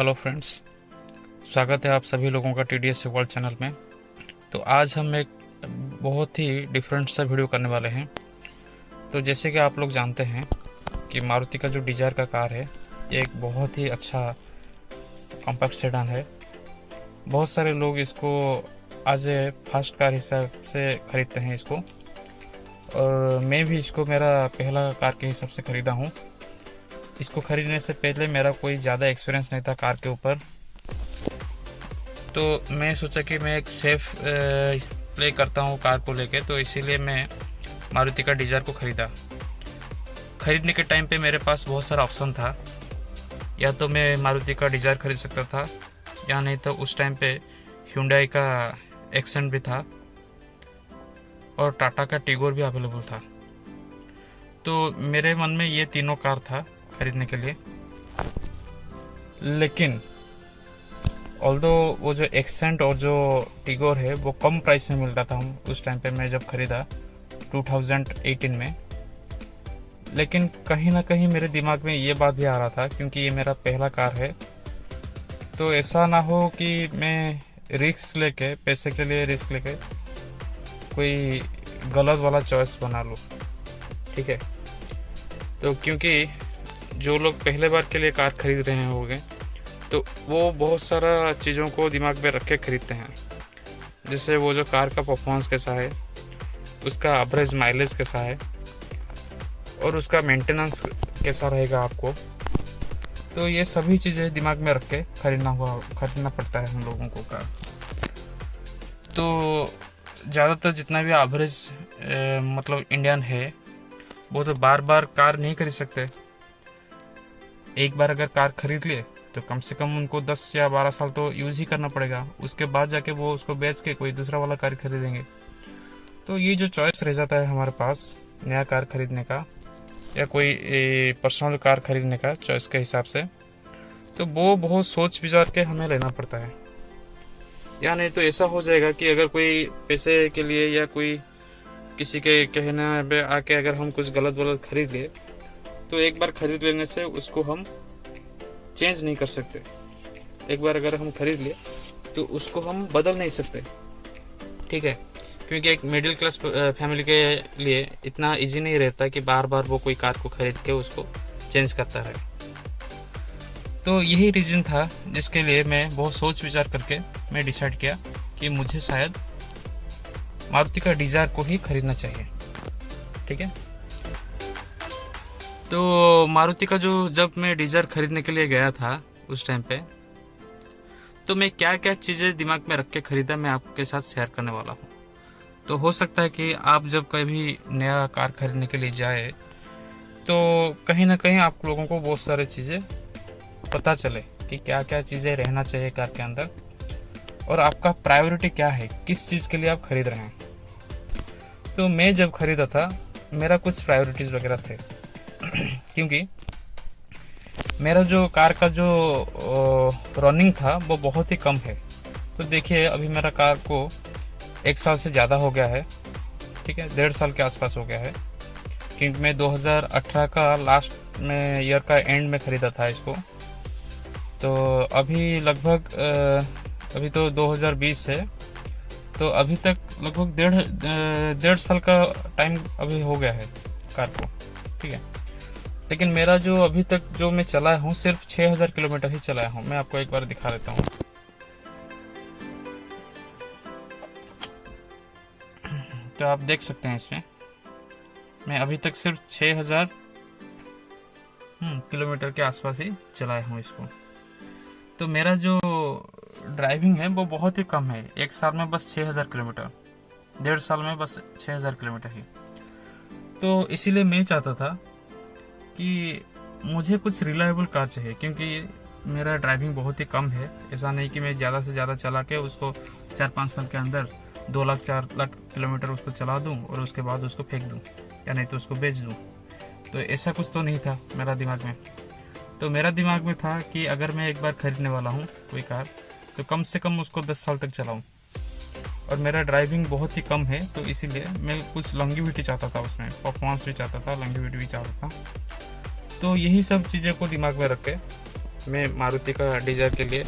Hello friends, स्वागत है आप सभी लोगों का TDS वर्ल्ड चैनल में। तो आज हम एक बहुत ही डिफरेंट सा वीडियो करने वाले हैं। तो जैसे कि आप लोग जानते हैं कि मारुति का जो डिजायर का कार है, ये एक बहुत ही अच्छा कॉम्पैक्ट सेडान है। बहुत सारे लोग इसको एज ए फर्स्ट कार हिसाब से ख़रीदते हैं इसको, और मैं भी इसको मेरा पहला कार के हिसाब से ख़रीदा हूँ। इसको ख़रीदने से पहले मेरा कोई ज़्यादा एक्सपीरियंस नहीं था कार के ऊपर, तो मैं सोचा कि मैं एक सेफ प्ले करता हूँ कार को लेके, तो इसीलिए मैं मारुति का डिजायर को ख़रीदा। ख़रीदने के टाइम पे मेरे पास बहुत सारा ऑप्शन था। या तो मैं मारुति का डिजायर ख़रीद सकता था, या नहीं तो उस टाइम पे Hyundai का एक्सेंट भी था और टाटा का टिगोर भी अवेलेबल था। तो मेरे मन में ये तीनों कार था खरीदने के लिए। लेकिन ऑल्दो वो जो एक्सेंट और जो टिगोर है वो कम प्राइस में मिलता था हम उस टाइम पे मैं जब ख़रीदा 2018 में। लेकिन कहीं ना कहीं मेरे दिमाग में ये बात भी आ रहा था, क्योंकि ये मेरा पहला कार है, तो ऐसा ना हो कि मैं रिस्क लेके, पैसे के लिए रिस्क लेके कोई गलत वाला चॉइस बना लूँ। ठीक है, तो क्योंकि जो लोग पहले बार के लिए कार खरीद रहे होंगे तो वो बहुत सारा चीज़ों को दिमाग में रख के खरीदते हैं, जैसे वो जो कार का परफॉर्मेंस कैसा है, उसका एवरेज माइलेज कैसा है, और उसका मेंटेनेंस कैसा रहेगा आपको। तो ये सभी चीज़ें दिमाग में रख के खरीदना पड़ता है हम लोगों को कार। तो ज़्यादातर जितना भी एवरेज मतलब इंडियन है, वो तो बार बार कार नहीं खरीद सकते। एक बार अगर कार खरीद लिए तो कम से कम उनको 10 या 12 साल तो यूज़ ही करना पड़ेगा, उसके बाद जाके वो उसको बेच के कोई दूसरा वाला कार खरीदेंगे। तो ये जो चॉइस रह जाता है हमारे पास नया कार खरीदने का या कोई पर्सनल कार खरीदने का चॉइस के हिसाब से, तो वो बहुत सोच विचार के हमें लेना पड़ता है। या नहीं तो ऐसा हो जाएगा कि अगर कोई पैसे के लिए या कोई किसी के कहने पे आके अगर हम कुछ गलत खरीद लिए, तो एक बार खरीद लेने से उसको हम चेंज नहीं कर सकते। एक बार अगर हम खरीद लिए तो उसको हम बदल नहीं सकते। ठीक है, क्योंकि एक मिडिल क्लास फैमिली के लिए इतना इजी नहीं रहता कि बार बार वो कोई कार को खरीद के उसको चेंज करता रहे। तो यही रीज़न था जिसके लिए मैं बहुत सोच विचार करके मैं डिसाइड किया कि मुझे शायद मारुति का डिजायर को ही खरीदना चाहिए। ठीक है, तो मारुति का जब मैं डिजायर खरीदने के लिए गया था उस टाइम पे, तो मैं क्या क्या चीज़ें दिमाग में रख के खरीदा मैं आपके साथ शेयर करने वाला हूँ। तो हो सकता है कि आप जब कभी नया कार खरीदने के लिए जाए तो कहीं ना कहीं आप लोगों को बहुत सारी चीज़ें पता चले कि क्या क्या चीज़ें रहना चाहिए कार के अंदर, और आपका प्रायोरिटी क्या है, किस चीज़ के लिए आप खरीद रहे हैं। तो मैं जब खरीदा था मेरा कुछ प्रायोरिटीज़ वगैरह थे क्योंकि मेरा जो कार का जो रनिंग था वो बहुत ही कम है। तो देखिए अभी मेरा कार को 1 साल से ज़्यादा हो गया है। ठीक है, 1.5 साल के आसपास हो गया है, क्योंकि मैं 2018 का लास्ट में ईयर का एंड में ख़रीदा था इसको। तो अभी लगभग अभी तो 2020 है, तो अभी तक लगभग डेढ़ साल का टाइम अभी हो गया है कार को। ठीक है, लेकिन मेरा जो अभी तक जो मैं चलाया हूँ सिर्फ 6000 किलोमीटर ही चलाया हूँ। मैं आपको एक बार दिखा देता हूँ। तो आप देख सकते हैं इसमें मैं अभी तक सिर्फ 6000 किलोमीटर के आसपास ही चलाया हूँ इसको। तो मेरा जो ड्राइविंग है वो बहुत ही कम है, 1 साल में बस 6000 किलोमीटर, 1.5 साल में बस 6000 किलोमीटर ही। तो इसीलिए मैं चाहता था कि मुझे कुछ रिलायबल कार चाहिए, क्योंकि मेरा ड्राइविंग बहुत ही कम है। ऐसा नहीं कि मैं ज़्यादा से ज़्यादा चला के उसको 4-5 साल के अंदर 2 लाख 4 लाख किलोमीटर उसको चला दूं और उसके बाद उसको फेंक दूं या नहीं तो उसको बेच दूं। तो ऐसा कुछ तो नहीं था मेरा दिमाग में। तो मेरा दिमाग में था कि अगर मैं एक बार खरीदने वाला हूँ कोई कार, तो कम से कम उसको 10 साल तक चलाऊँ। और मेरा ड्राइविंग बहुत ही कम है, तो इसीलिए मैं कुछ लॉन्गिविटी चाहता था, उसमें परफॉर्मेंस भी चाहता था, लॉन्गिविटी भी चाहता था। तो यही सब चीज़ों को दिमाग में रख के मैं मारुति का डिज़ायर के लिए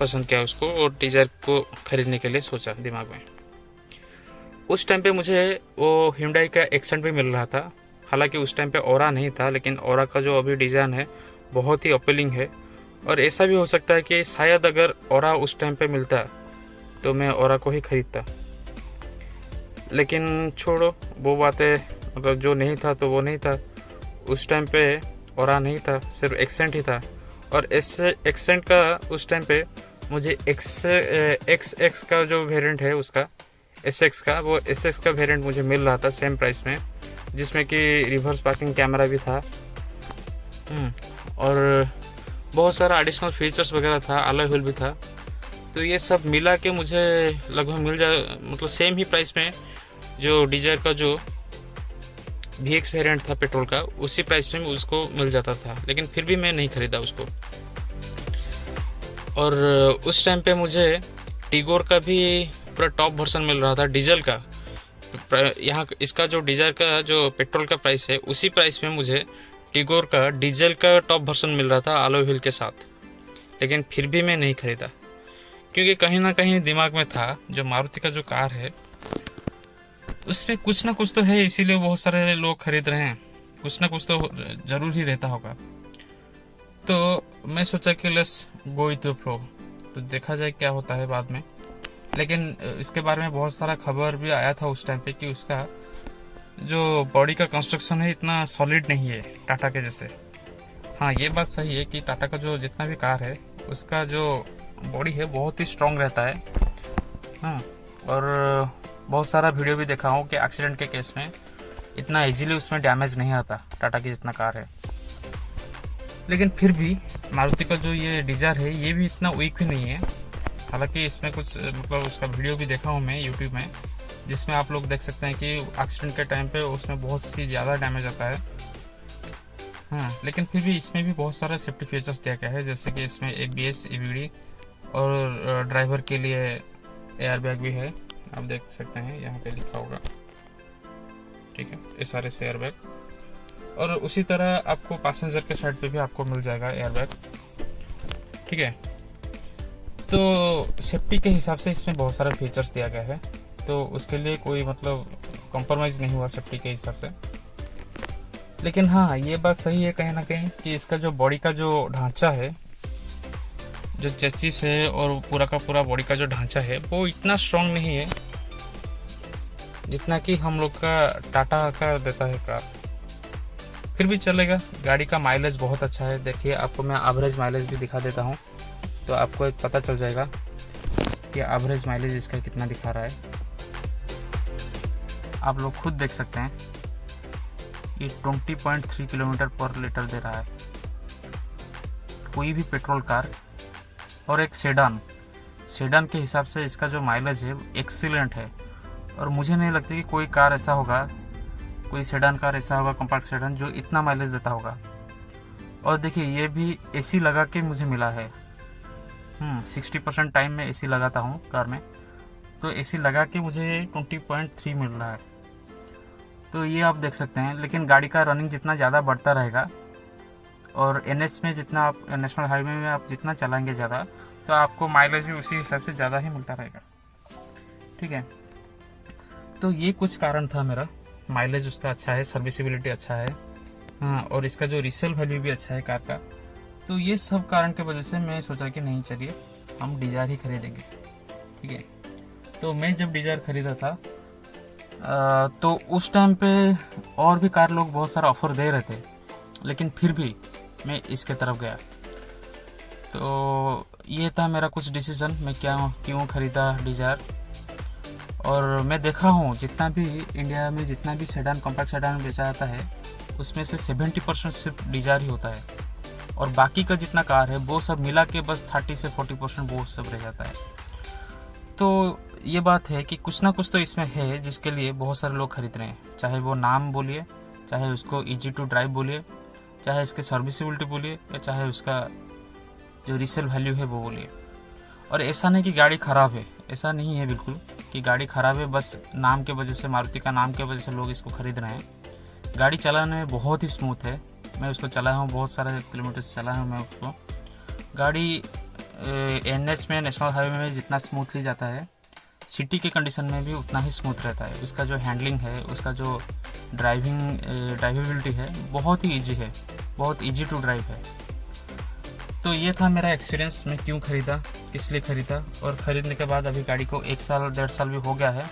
पसंद किया उसको और डिज़ायर को खरीदने के लिए सोचा दिमाग में। उस टाइम पे मुझे वो Hyundai का एक्सेंट भी मिल रहा था। हालांकि उस टाइम पे ओरा नहीं था, लेकिन ओरा का जो अभी डिज़ाइन है बहुत ही अपीलिंग है। और ऐसा भी हो सकता है कि शायद अगर ओरा उस टाइम पे मिलता तो मैं ओरा को ही खरीदता। लेकिन छोड़ो वो बातें, मतलब जो नहीं था तो वो नहीं था। उस टाइम पे ओरा नहीं था, सिर्फ एक्सेंट ही था। और ऐसे एक्सेंट का उस टाइम पे मुझे एक्स का जो वेरिएंट है उसका एस एक्स का वेरिएंट मुझे मिल रहा था सेम प्राइस में, जिसमें कि रिवर्स पार्किंग कैमरा भी था। और बहुत सारा एडिशनल फीचर्स वगैरह था, अलॉय व्हील भी था। तो ये सब मिला के मुझे लगभग मिल जाए, मतलब सेम ही प्राइस में जो डिजायर का जो VX वेरिएंट था पेट्रोल का, उसी प्राइस में उसको मिल जाता था। लेकिन फिर भी मैं नहीं खरीदा उसको। और उस टाइम पे मुझे टिगोर का भी पूरा टॉप वर्जन मिल रहा था डीजल का। यहाँ इसका जो डिजायर का जो पेट्रोल का प्राइस है, उसी प्राइस में मुझे टिगोर का डीजल का टॉप वर्जन मिल रहा था अलॉय व्हील के साथ। लेकिन फिर भी मैं नहीं खरीदा, क्योंकि कहीं ना कहीं दिमाग में था जो मारुति का जो कार है उसमें कुछ ना कुछ तो है, इसीलिए बहुत सारे लोग खरीद रहे हैं। कुछ ना कुछ तो जरूर ही रहता होगा। तो मैं सोचा कि let's go with the flow, तो देखा जाए क्या होता है बाद में। लेकिन इसके बारे में बहुत सारा खबर भी आया था उस टाइम पे कि उसका जो बॉडी का कंस्ट्रक्शन है इतना सॉलिड नहीं है टाटा के जैसे। हाँ, ये बात सही है कि टाटा का जो जितना भी कार है उसका जो बॉडी है बहुत ही स्ट्रांग रहता है। हाँ, और बहुत सारा वीडियो भी देखा हूँ कि एक्सीडेंट के केस में इतना इजीली उसमें डैमेज नहीं आता टाटा की जितना कार है। लेकिन फिर भी मारुति का जो ये डिजायर है ये भी इतना वीक भी नहीं है। हालांकि इसमें कुछ मतलब उसका वीडियो भी देखा हूँ मैं यूट्यूब में, जिसमें आप लोग देख सकते हैं कि एक्सीडेंट के टाइम पे उसमें बहुत सी ज़्यादा डैमेज आता है। हाँ, लेकिन फिर भी इसमें भी बहुत सारा सेफ्टी फीचर्स दिया गया है, जैसे कि इसमें ABS EBD और ड्राइवर के लिए एयर बैग भी है। आप देख सकते हैं यहाँ पे लिखा होगा, ठीक है, SRS एयर बैग। और उसी तरह आपको पैसेंजर के साइड पे भी आपको मिल जाएगा एयर बैग, ठीक है। तो सेफ्टी के हिसाब से इसमें बहुत सारा फीचर्स दिया गया है, तो उसके लिए कोई मतलब कॉम्प्रोमाइज़ नहीं हुआ सेफ्टी के हिसाब से। लेकिन हाँ, ये बात सही है कहीं ना कहीं कि इसका जो बॉडी का जो ढांचा है, जो चेसिस है और पूरा का पूरा बॉडी का जो ढांचा है वो इतना स्ट्रॉन्ग नहीं है जितना कि हम लोग का टाटा का देता है कार। फिर भी चलेगा, गाड़ी का माइलेज बहुत अच्छा है। देखिए, आपको मैं एवरेज माइलेज भी दिखा देता हूँ, तो आपको एक पता चल जाएगा कि एवरेज माइलेज इसका कितना दिखा रहा है। आप लोग खुद देख सकते हैं, ये 20.3 किलोमीटर पर लीटर दे रहा है। कोई भी पेट्रोल कार और एक सेडान के हिसाब से इसका जो माइलेज है एक्सीलेंट है। और मुझे नहीं लगता कि कोई कार ऐसा होगा, कोई सेडान कार ऐसा होगा, कॉम्पैक्ट सेडान, जो इतना माइलेज देता होगा। और देखिए, ये भी AC लगा के मुझे मिला है। 60% टाइम में AC लगाता हूँ कार में, तो AC लगा के मुझे 20.3 मिल रहा है। तो ये आप देख सकते हैं। लेकिन गाड़ी का रनिंग जितना ज़्यादा बढ़ता रहेगा और NH में जितना आप नेशनल हाईवे में आप जितना चलाएंगे ज़्यादा, तो आपको माइलेज भी उसी हिसाब से ज़्यादा ही मिलता रहेगा, ठीक है। तो ये कुछ कारण था मेरा। माइलेज उसका अच्छा है, सर्विसिबिलिटी अच्छा है, हाँ, और इसका जो रीसेल वैल्यू भी अच्छा है कार का। तो ये सब कारण की वजह से मैं सोचा कि नहीं, चलिए हम डिजायर ही खरीदेंगे, ठीक है। तो मैं जब डिजायर खरीदा था तो उस टाइम पे और भी कार लोग बहुत सारा ऑफर दे रहे थे, लेकिन फिर भी मैं इसके तरफ गया। तो ये था मेरा कुछ डिसीज़न, मैं क्यों खरीदा डिजायर। और मैं देखा हूँ जितना भी इंडिया में जितना भी सेडान, कॉम्पैक्ट सेडान बेचा जाता है, उसमें से 70% सिर्फ डिजायर ही होता है, और बाकी का जितना कार है वो सब मिला के बस 30 से 40% वो सब रह जाता है। तो ये बात है कि कुछ ना कुछ तो इसमें है जिसके लिए बहुत सारे लोग खरीद रहे हैं, चाहे वो नाम बोलिए, चाहे उसको ईजी टू ड्राइव बोलिए, चाहे इसके सर्विसिबिलिटी बोलिए, या चाहे उसका जो रीसेल वैल्यू है वो बोलिए। और ऐसा नहीं कि गाड़ी ख़राब है, ऐसा नहीं है बिल्कुल कि गाड़ी ख़राब है बस नाम के वजह से, मारुति का नाम के वजह से लोग इसको खरीद रहे हैं। गाड़ी चलाने में बहुत ही स्मूथ है, मैं उसको चलाया हूँ, बहुत सारे किलोमीटर चलाया हूँ मैं उसको। गाड़ी NH में, नेशनल हाईवे में जितना स्मूथली जाता है, सिटी के कंडीशन में भी उतना ही स्मूथ रहता है। उसका जो हैंडलिंग है, उसका जो ड्राइवेबिलिटी है, बहुत ही ईजी है, बहुत ईजी टू ड्राइव है। तो ये था मेरा एक्सपीरियंस, मैं क्यों ख़रीदा, किस लिए ख़रीदा, और ख़रीदने के बाद अभी गाड़ी को 1 साल 1.5 साल भी हो गया है।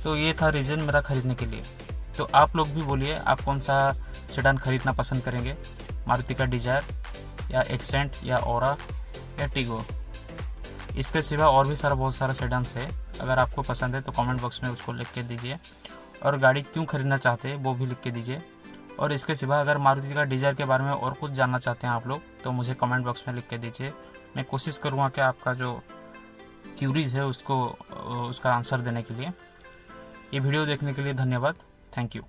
तो ये था रीज़न मेरा ख़रीदने के लिए। तो आप लोग भी बोलिए, आप कौन सा सेडान ख़रीदना पसंद करेंगे, मारुति का डिज़ायर या एक्सेंट या ओरा या टिगो। इसके सिवा और भी बहुत सारा सेडान्स है। अगर आपको पसंद है तो कमेंट बॉक्स में उसको लिख के दीजिए, और गाड़ी क्यों ख़रीदना चाहते हैं वो भी लिख के दीजिए। और इसके सिवा अगर मारुति का डिज़ायर के बारे में और कुछ जानना चाहते हैं आप लोग, तो मुझे कमेंट बॉक्स में लिख के दीजिए। मैं कोशिश करूँगा कि आपका जो क्यूरीज है उसका आंसर देने के लिए। ये वीडियो देखने के लिए धन्यवाद। Thank you.